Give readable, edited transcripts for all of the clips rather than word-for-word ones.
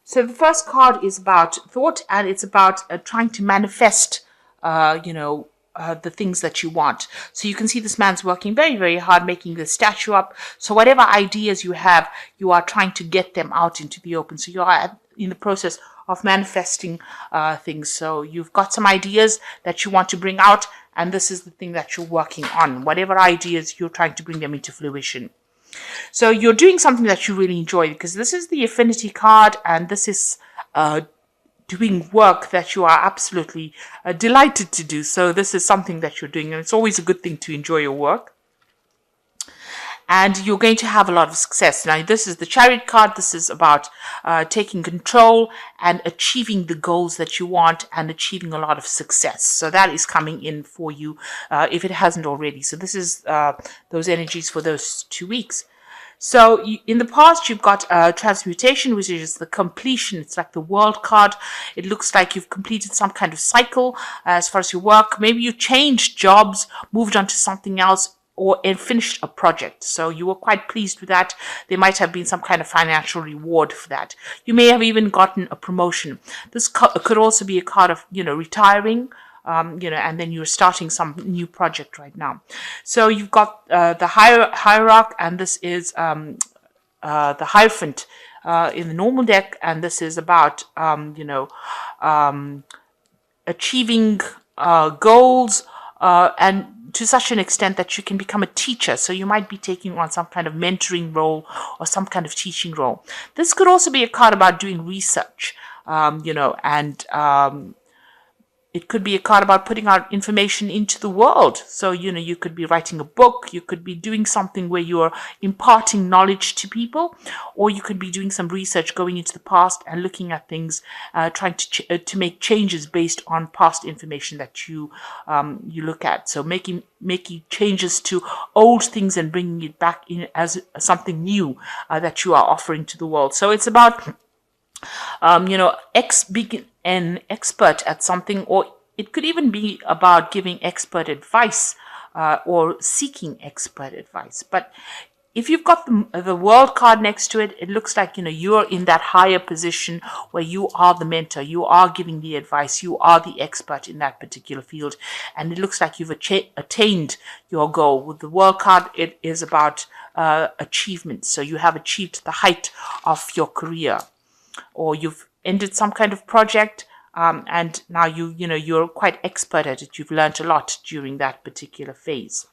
So the first card is about thought, and it's about trying to manifest, the things that you want. So you can see this man's working very, very hard making the statue up. So whatever ideas you have, you are trying to get them out into the open. So you are in the process of manifesting things. So you've got some ideas that you want to bring out, and this is the thing that you're working on. Whatever ideas, you're trying to bring them into fruition. So you're doing something that you really enjoy, because this is the affinity card, and this is doing work that you are absolutely delighted to do. So this is something that you're doing, and it's always a good thing to enjoy your work. And you're going to have a lot of success. Now, this is the Chariot card. This is about taking control and achieving the goals that you want and achieving a lot of success. So that is coming in for you if it hasn't already. So this is those energies for those 2 weeks. So in the past, you've got transmutation, which is the completion. It's like the world card. It looks like you've completed some kind of cycle as far as your work. Maybe you changed jobs, moved on to something else, or finished a project. So you were quite pleased with that. There might have been some kind of financial reward for that. You may have even gotten a promotion. This could also be a card of, retiring, and then you're starting some new project right now. So you've got the hierarch, and this is the Hierophant in the normal deck, and this is about, achieving goals, and to such an extent that you can become a teacher. So you might be taking on some kind of mentoring role or some kind of teaching role. This could also be a card about doing research, it could be a card about putting out information into the world. So, you could be writing a book, you could be doing something where you're imparting knowledge to people, or you could be doing some research, going into the past and looking at things, trying to make changes based on past information that you look at. So making changes to old things and bringing it back in as something new that you are offering to the world. So it's about being an expert at something, or it could even be about giving expert advice or seeking expert advice. But if you've got the world card next to it, it looks like, you're in that higher position where you are the mentor, you are giving the advice, you are the expert in that particular field. And it looks like you've attained your goal. With the world card, it is about achievement. So you have achieved the height of your career, or you've ended some kind of project, and now you're quite expert at it. You've learned a lot during that particular phase.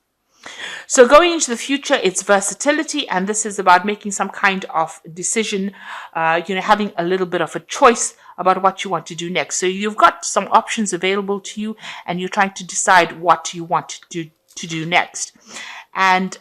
So going into the future, it's versatility, and this is about making some kind of decision, having a little bit of a choice about what you want to do next. So you've got some options available to you, and you're trying to decide what you want to do next. And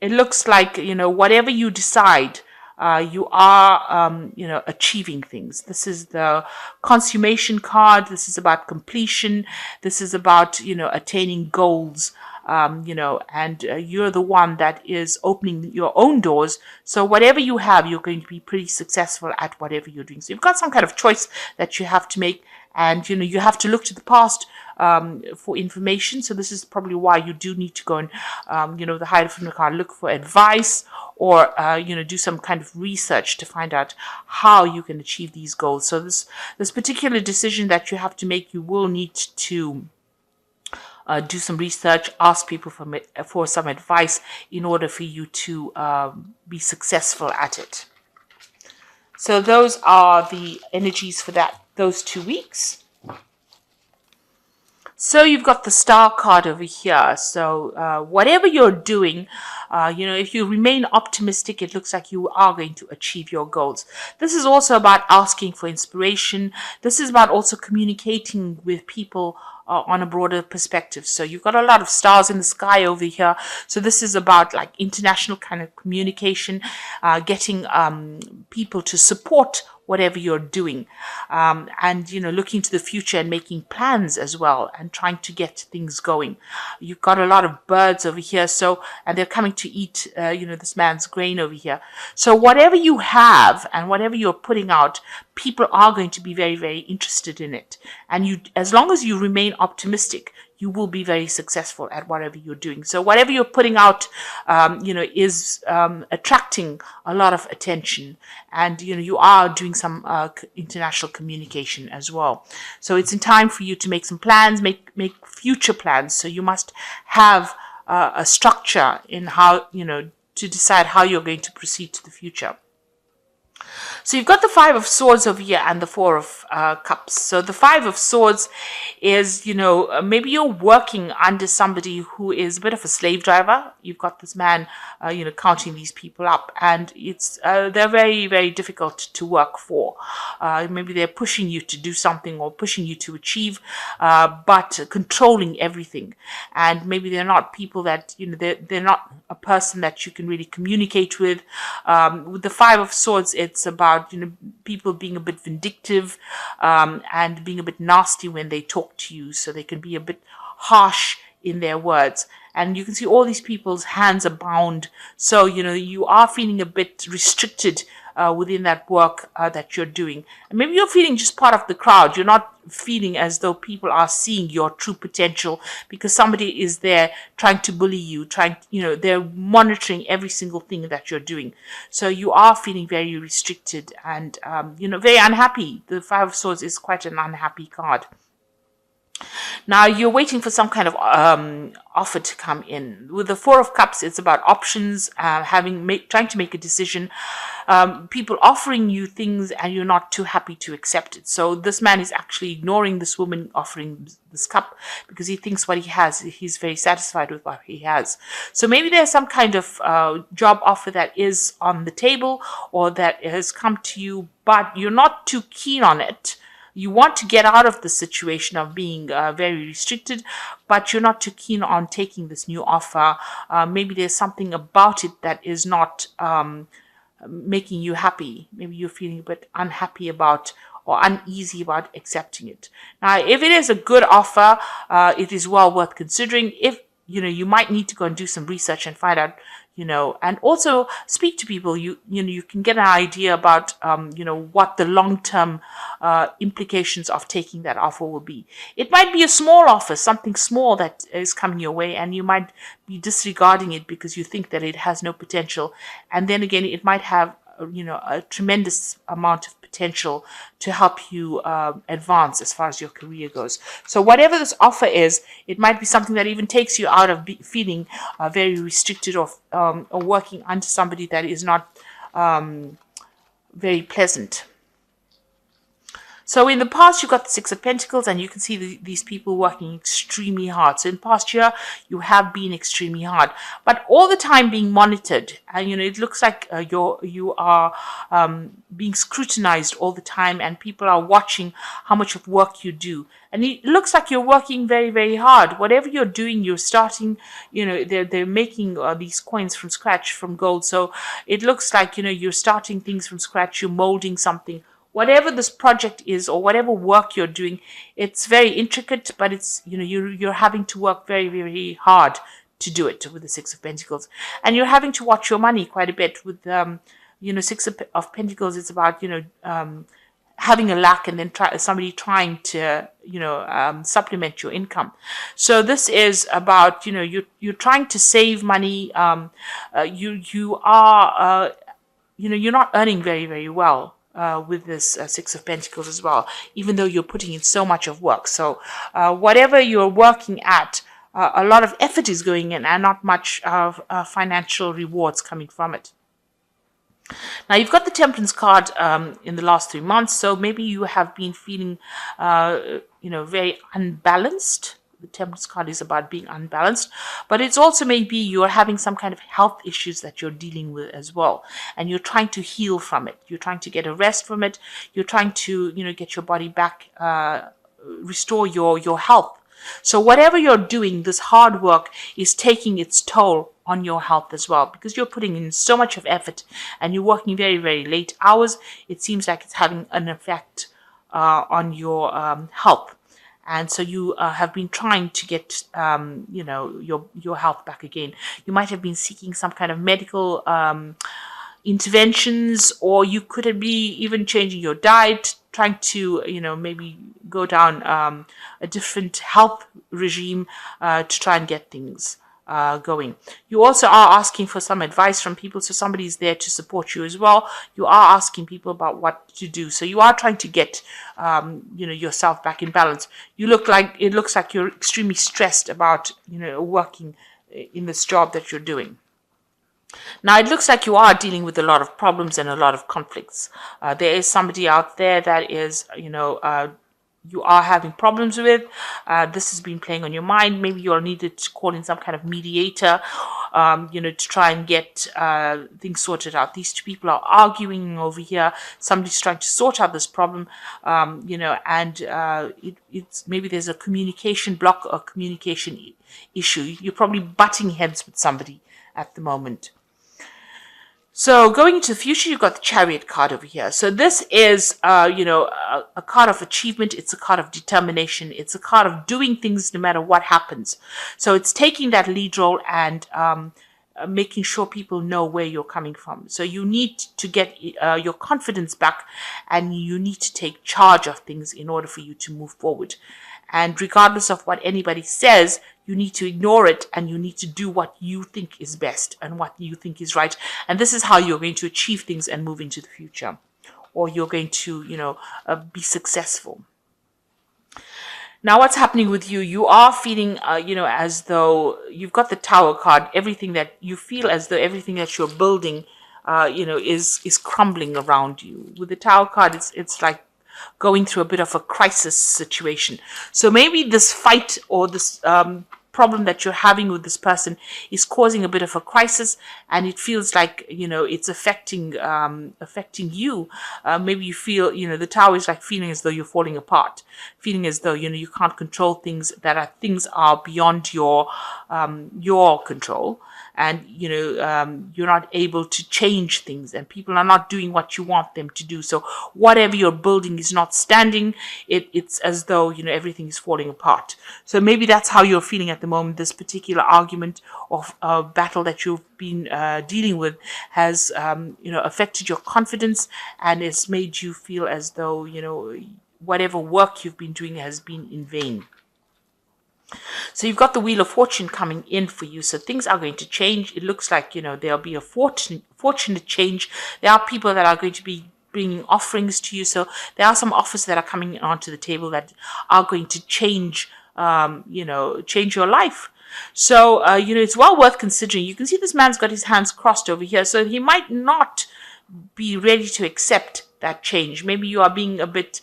it looks like, whatever you decide, you are, achieving things. This is the consummation card. This is about completion. This is about, attaining goals, and you're the one that is opening your own doors. So whatever you have, you're going to be pretty successful at whatever you're doing. So you've got some kind of choice that you have to make, and, you have to look to the past for information. So this is probably why you do need to go and, the Hierophant card, look for advice, or, do some kind of research to find out how you can achieve these goals. So this particular decision that you have to make, you will need to do some research, ask people for some advice in order for you to be successful at it. So those are the energies for those 2 weeks. So you've got the Star card over here. So whatever you're doing, if you remain optimistic, it looks like you are going to achieve your goals. This is also about asking for inspiration. This is about also communicating with people on a broader perspective. So you've got a lot of stars in the sky over here. So this is about like international kind of communication, getting people to support whatever you're doing, and looking to the future and making plans as well, and trying to get things going. You've got a lot of birds over here, and they're coming to eat this man's grain over here. So whatever you have and whatever you're putting out, people are going to be very, very interested in it. And as long as you remain optimistic, you will be very successful at whatever you're doing. So whatever you're putting out, is attracting a lot of attention, and you are doing some international communication as well. So it's in time for you to make some plans, make future plans. So you must have a structure in how to decide how you're going to proceed to the future. So you've got the Five of Swords over here and the Four of Cups. So the Five of Swords is, maybe you're working under somebody who is a bit of a slave driver. You've got this man, counting these people up, and they're very, very difficult to work for. Maybe they're pushing you to do something or pushing you to achieve, but controlling everything. And maybe they're not people that, they're not a person that you can really communicate with. With the Five of Swords, it's about people being a bit vindictive, and being a bit nasty when they talk to you, so they can be a bit harsh in their words. And you can see all these people's hands are bound, so you are feeling a bit restricted within that work that you're doing. And maybe you're feeling just part of the crowd. You're not feeling as though people are seeing your true potential, because somebody is there trying to bully you, they're monitoring every single thing that you're doing. So you are feeling very restricted and, very unhappy. The Five of Swords is quite an unhappy card. Now you're waiting for some kind of offer to come in. With the Four of Cups, it's about options, trying to make a decision. People offering you things and you're not too happy to accept it. So this man is actually ignoring this woman offering this cup because he thinks what he has, he's very satisfied with what he has. So maybe there's some kind of job offer that is on the table or that has come to you, but you're not too keen on it. You want to get out of the situation of being very restricted, but you're not too keen on taking this new offer. Maybe there's something about it that is not making you happy. Maybe you're feeling a bit unhappy about or uneasy about accepting it. Now, if it is a good offer, it is well worth considering. If you might need to go and do some research and find out, and also speak to people. You can get an idea about, what the long-term implications of taking that offer will be. It might be a small offer, something small that is coming your way, and you might be disregarding it because you think that it has no potential. And then again, it might have, a tremendous amount of potential to help you advance as far as your career goes. So whatever this offer is, it might be something that even takes you out of feeling very restricted or working under somebody that is not very pleasant. So in the past, you've got the Six of Pentacles, and you can see these people working extremely hard. So in the past year, you have been extremely hard, but all the time being monitored. And, it looks like you are being scrutinized all the time, and people are watching how much of work you do. And it looks like you're working very, very hard. Whatever you're doing, you're starting, they're making these coins from scratch, from gold. So it looks like, you're starting things from scratch, you're molding something. Whatever this project is or whatever work you're doing, it's very intricate, but it's, you're having to work very, very hard to do it with the Six of Pentacles. And you're having to watch your money quite a bit with, Six of Pentacles. It's about, having a lack and then somebody trying to, supplement your income. So this is about, you're trying to save money. You are, you're not earning very, very well. With this Six of Pentacles as well, even though you're putting in so much of work. So whatever you're working at, a lot of effort is going in and not much financial rewards coming from it. Now, you've got the Temperance card in the last 3 months, so maybe you have been feeling, very unbalanced. The Temperance card is about being unbalanced, but it's also maybe you're having some kind of health issues that you're dealing with as well, and you're trying to heal from it. You're trying to get a rest from it. You're trying to, get your body back, restore your health. So whatever you're doing, this hard work is taking its toll on your health as well, because you're putting in so much of effort and you're working very, very late hours. It seems like it's having an effect on your health. And so you have been trying to get, your health back again. You might have been seeking some kind of medical interventions, or you could be even changing your diet trying to, maybe go down a different health regime to try and get things going. You also are asking for some advice from people, so somebody's there to support you as well. You are asking people about what to do, so you are trying to get, yourself back in balance. It looks like you're extremely stressed about, working in this job that you're doing. Now, it looks like you are dealing with a lot of problems and a lot of conflicts. There is somebody out there that is, you are having problems with. This has been playing on your mind. Maybe you're needed to call in some kind of mediator, to try and get things sorted out. These two people are arguing over here. Somebody's trying to sort out this problem, and it's maybe there's a communication block or communication issue. You're probably butting heads with somebody at the moment. So going into the future, you've got the Chariot card over here. So this is, a card of achievement. It's a card of determination. It's a card of doing things no matter what happens. So it's taking that lead role and making sure people know where you're coming from. So you need to get your confidence back, and you need to take charge of things in order for you to move forward. And regardless of what anybody says, you need to ignore it, and you need to do what you think is best and what you think is right. And this is how you're going to achieve things and move into the future, or you're going to, be successful. Now, what's happening with you? You are feeling, as though you've got the Tower card. Everything that you feel as though everything that you're building, is crumbling around you. With the Tower card, it's like going through a bit of a crisis situation. So maybe this fight or this problem that you're having with this person is causing a bit of a crisis, and it feels like, it's affecting you. Maybe you feel, the Tower is like feeling as though you're falling apart, feeling as though, you can't control things, things are beyond your control. And, you're not able to change things, and people are not doing what you want them to do. So whatever you're building is not standing. It's as though, everything is falling apart. So maybe that's how you're feeling at the moment. This particular argument or battle that you've been dealing with has, affected your confidence, and it's made you feel as though, whatever work you've been doing has been in vain. So you've got the Wheel of Fortune coming in for you. So things are going to change. It looks like, there'll be a fortunate change. There are people that are going to be bringing offerings to you. So there are some offers that are coming onto the table that are going to change, change your life. So, it's well worth considering. You can see this man's got his hands crossed over here. So he might not be ready to accept that change. Maybe you are being a bit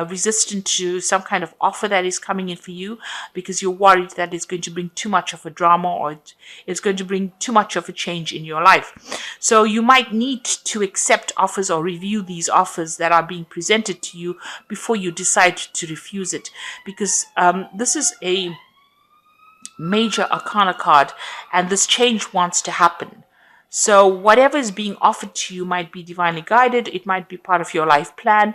resistant to some kind of offer that is coming in for you because you're worried that it's going to bring too much of a drama, or it's going to bring too much of a change in your life. So you might need to accept offers or review these offers that are being presented to you before you decide to refuse it, because this is a major arcana card, and this change wants to happen. So whatever is being offered to you might be divinely guided. It might be part of your life plan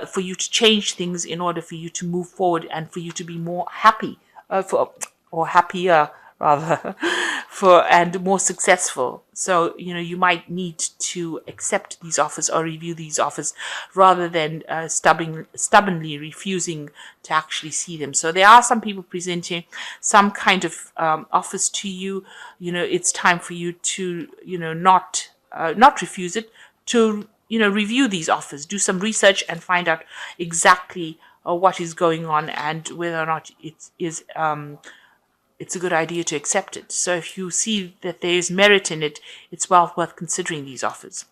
for you to change things in order for you to move forward and for you to be more happy, or happier rather, and more successful. So, you might need to accept these offers or review these offers rather than stubbornly refusing to actually see them. So there are some people presenting some kind of offers to you. It's time for you to, not refuse it, to, review these offers, do some research and find out exactly what is going on and whether or not it's a good idea to accept it. So if you see that there is merit in it, it's well worth considering these offers.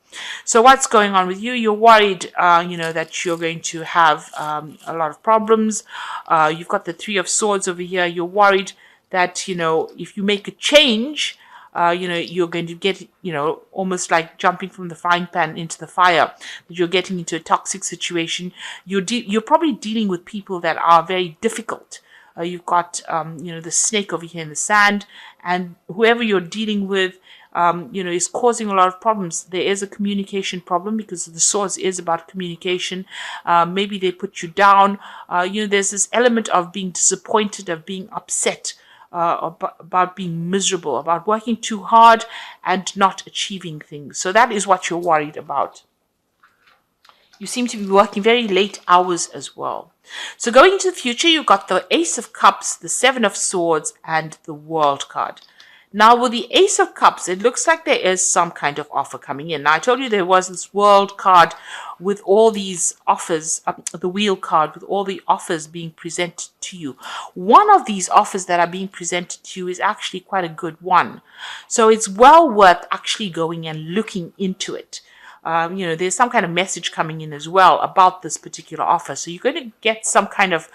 So what's going on with you? You're worried, that you're going to have a lot of problems. You've got the Three of Swords over here. You're worried that, if you make a change, you're going to get, almost like jumping from the frying pan into the fire, that you're getting into a toxic situation. You're probably dealing with people that are very difficult. You've got, the snake over here in the sand, and whoever you're dealing with, is causing a lot of problems. There is a communication problem because the source is about communication. Maybe they put you down. There's this element of being disappointed, of being upset, about being miserable, about working too hard and not achieving things. So that is what you're worried about. You seem to be working very late hours as well. So going into the future, you've got the Ace of Cups, the Seven of Swords, and the World card. Now, with the Ace of Cups, it looks like there is some kind of offer coming in. Now, I told you there was this World card with all these offers, the Wheel card with all the offers being presented to you. One of these offers that are being presented to you is actually quite a good one. So it's well worth actually going and looking into it. There's some kind of message coming in as well about this particular offer. So you're going to get some kind of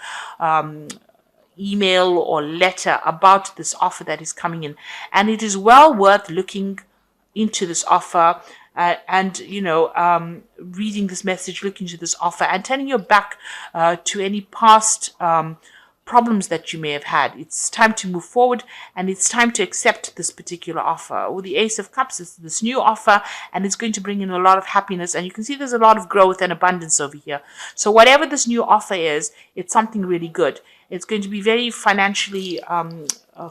email or letter about this offer that is coming in, and it is well worth looking into this offer and reading this message, looking into this offer, and turning your back to any past problems that you may have had. It's time to move forward, and it's time to accept this particular offer. With the Ace of Cups, it's this new offer, and it's going to bring in a lot of happiness, and you can see there's a lot of growth and abundance over here. So whatever this new offer is, it's something really good. It's going to be very financially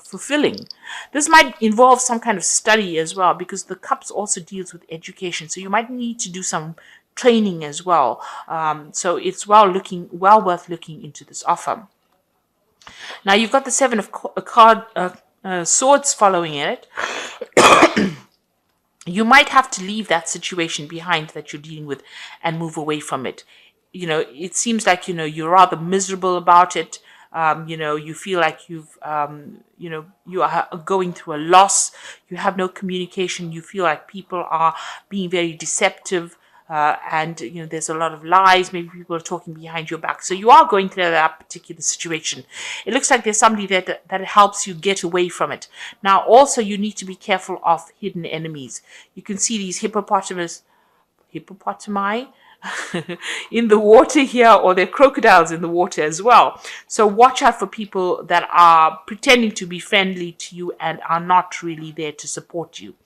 fulfilling. This might involve some kind of study as well, because the Cups also deals with education. So you might need to do some training as well. So it's well worth looking into this offer. Now you've got the Seven of Swords following it. You might have to leave that situation behind that you're dealing with and move away from it. It seems like, you're rather miserable about it. You feel like you are going through a loss. You have no communication. You feel like people are being very deceptive. And there's a lot of lies. Maybe people are talking behind your back. So you are going through that particular situation. It looks like there's somebody that helps you get away from it. Now, also, you need to be careful of hidden enemies. You can see these hippopotami in the water here, or there are crocodiles in the water as well. So watch out for people that are pretending to be friendly to you and are not really there to support you.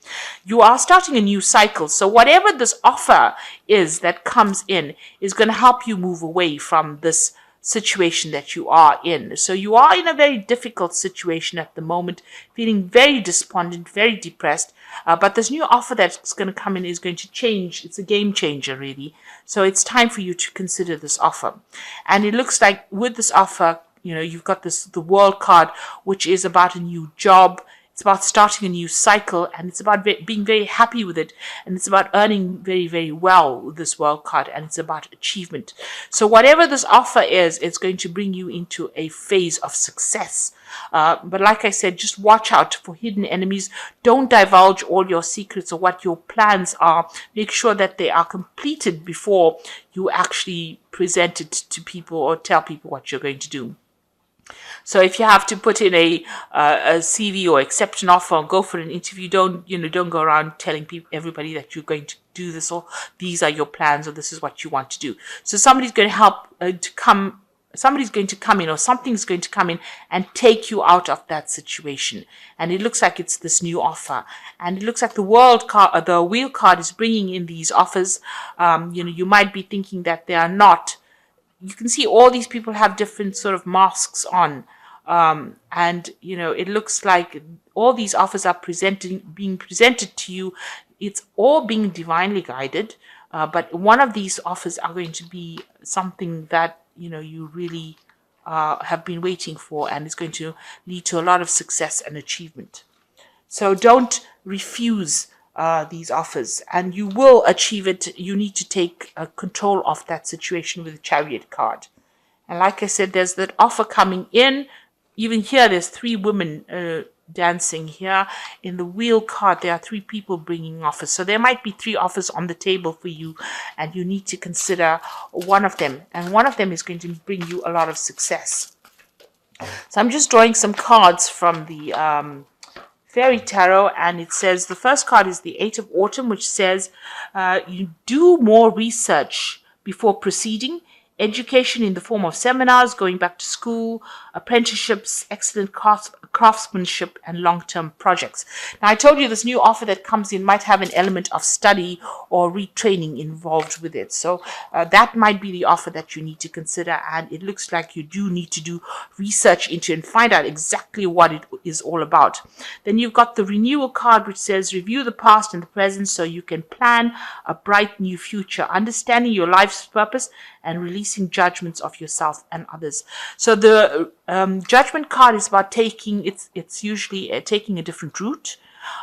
You are starting a new cycle. So whatever this offer is that comes in is going to help you move away from this situation that you are in. So you are in a very difficult situation at the moment, feeling very despondent, very depressed. But this new offer that's going to come in is going to change. It's a game changer, really. So it's time for you to consider this offer. And it looks like with this offer, you've got the World card, which is about a new job. It's about starting a new cycle, and it's about being very happy with it, and it's about earning very, very well with this World card, and it's about achievement. So whatever this offer is, it's going to bring you into a phase of success. But like I said, just watch out for hidden enemies. Don't divulge all your secrets or what your plans are. Make sure that they are completed before you actually present it to people or tell people what you're going to do. So if you have to put in a CV or accept an offer or go for an interview, don't go around telling everybody that you're going to do this, or these are your plans, or this is what you want to do. So somebody's going to help somebody's going to come in, or something's going to come in and take you out of that situation. And it looks like it's this new offer. And it looks like the Wheel card is bringing in these offers. You might be thinking that they are not. You can see all these people have different sort of masks on. And it looks like all these offers are being presented to you. It's all being divinely guided. But one of these offers are going to be something that, you really have been waiting for, and it's going to lead to a lot of success and achievement. So don't refuse these offers, and you will achieve it. You need to take control of that situation with the Chariot card. And like I said, there's that offer coming in. Even here, there's 3 women dancing here. In the Wheel card, there are 3 people bringing offers. So there might be 3 offers on the table for you, and you need to consider one of them. And one of them is going to bring you a lot of success. So I'm just drawing some cards from the Fairy Tarot, and it says the first card is the 8 of Autumn, which says you do more research before proceeding. education in the form of seminars, going back to school, apprenticeships, excellent craftsmanship, and long-term projects. Now, I told you this new offer that comes in might have an element of study or retraining involved with it. So that might be the offer that you need to consider. And it looks like you do need to do research into and find out exactly what it is all about. Then you've got the renewal card, which says review the past and the present so you can plan a bright new future, understanding your life's purpose and releasing judgments of yourself and others. So the judgment card is about it's usually taking a different route.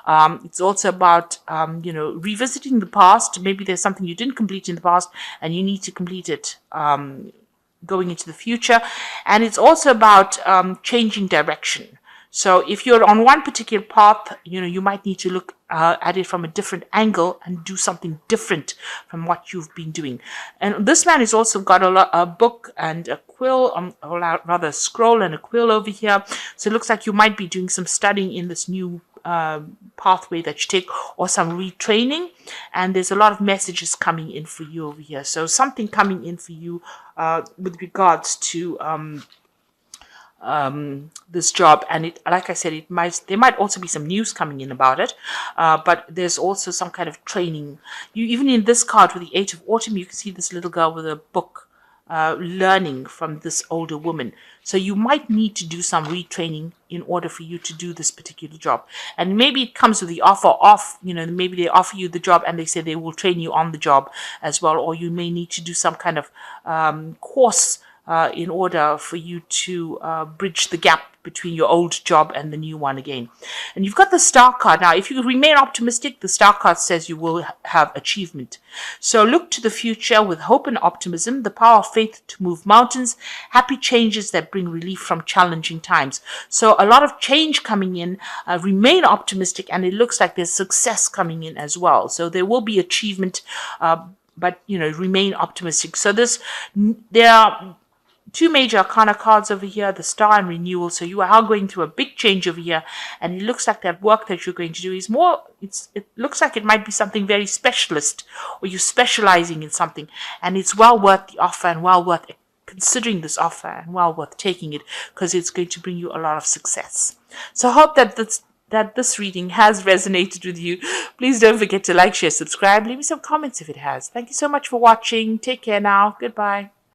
It's also about, revisiting the past. Maybe there's something you didn't complete in the past and you need to complete it going into the future. And it's also about changing direction. So if you're on one particular path, you might need to look at it from a different angle and do something different from what you've been doing. And this man has also got a book and a quill, or rather a scroll and a quill over here. So it looks like you might be doing some studying in this new pathway that you take, or some retraining, and there's a lot of messages coming in for you over here. So something coming in for you with regards to this job, and it, like I said, there might also be some news coming in about it, but there's also some kind of training. Even in this card with the Eight of Autumn, you can see this little girl with a book learning from this older woman. So you might need to do some retraining in order for you to do this particular job. And maybe it comes with the offer of, maybe they offer you the job and they say they will train you on the job as well, or you may need to do some kind of course in order for you to bridge the gap between your old job and the new one again. And you've got the Star card. Now, if you remain optimistic, the Star card says you will have achievement. So look to the future with hope and optimism, the power of faith to move mountains, happy changes that bring relief from challenging times. So a lot of change coming in. Remain optimistic, and it looks like there's success coming in as well. So there will be achievement, but remain optimistic. So there are two major arcana cards over here, the Star and Renewal. So you are going through a big change over here, and it looks like that work that you're going to do is more, it looks like it might be something very specialist, or you're specializing in something, and it's well worth the offer and well worth considering this offer and well worth taking it, because it's going to bring you a lot of success. So I hope that this reading has resonated with you. Please don't forget to like, share, subscribe. Leave me some comments if it has. Thank you so much for watching. Take care now. Goodbye.